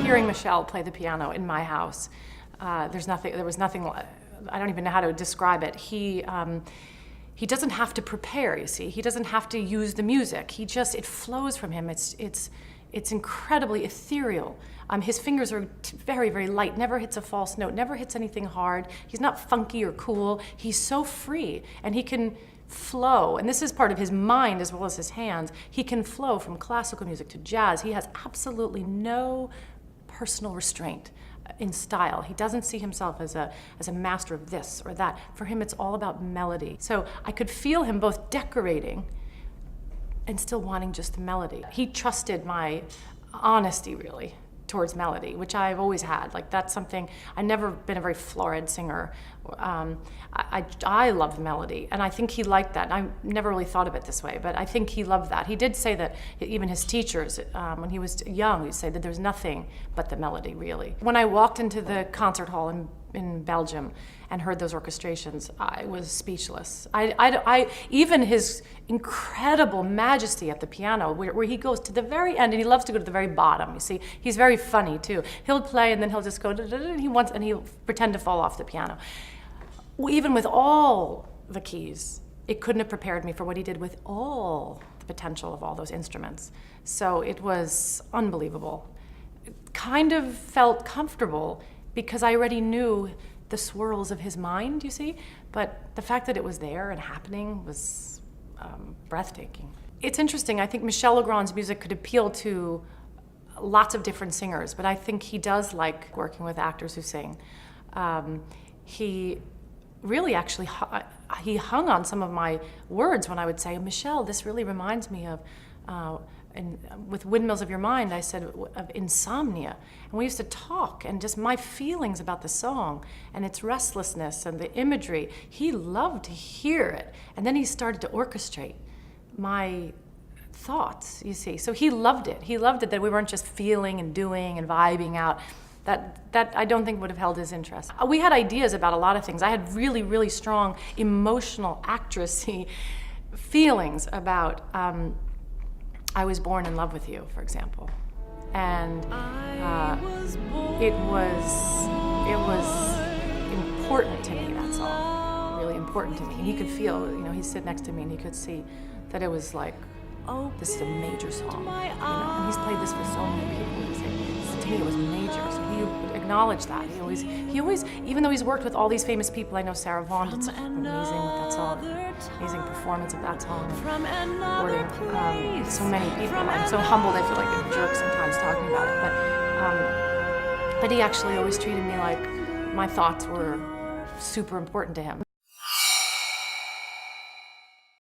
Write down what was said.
Hearing Michel play the piano in my house, there was nothing, I don't even know how to describe it. He doesn't have to prepare, you see. He doesn't have to use the music. It flows from him. It's incredibly ethereal. His fingers are very, very light, never hits a false note, never hits anything hard. He's not funky or cool. He's so free, and he can flow, and this is part of his mind as well as his hands. He can flow from classical music to jazz. He has absolutely no personal restraint in style. He doesn't see himself as a master of this or that. For him, it's all about melody. So I could feel him both decorating and still wanting just the melody. He trusted my honesty, really, towards melody, which I've always had. Like, that's something, I've never been a very florid singer. I love melody, and I think he liked that. I never really thought of it this way, but I think he loved that. He did say that even his teachers, when he was young, he'd say that there's nothing but the melody, really. When I walked into the concert hall in Belgium and heard those orchestrations, I was speechless. Even his incredible majesty at the piano, where he goes to the very end, and he loves to go to the very bottom, you see. He's very funny, too. He'll play, and then he'll just go, and he'll pretend to fall off the piano. Even with all the keys, it couldn't have prepared me for what he did with all the potential of all those instruments. So it was unbelievable. It kind of felt comfortable because I already knew the swirls of his mind, you see, but the fact that it was there and happening was breathtaking. It's interesting. I think Michel Legrand's music could appeal to lots of different singers, but I think he does like working with actors who sing. He really actually, he hung on some of my words when I would say, Michel, this really reminds me of, and with Windmills of Your Mind, I said of insomnia. And we used to talk, and just my feelings about the song and its restlessness and the imagery. He loved to hear it. And then he started to orchestrate my thoughts, you see. So he loved it. He loved it that we weren't just feeling and doing and vibing out. That I don't think would have held his interest. We had ideas about a lot of things. I had really, really strong emotional actressy feelings about I Was Born in Love with You, for example. And it was important to me, that song, really important to me. And he could feel, he'd sit next to me and he could see that it was like, oh, this is a major song, and he's played this for so many people. To me, it was major, so he would acknowledge that. He always, even though he's worked with all these famous people, I know Sarah Vaughan did something amazing with that song, amazing performance of that song, and recording so many people. I'm so humbled, I feel like a jerk sometimes talking about it, but he actually always treated me like my thoughts were super important to him.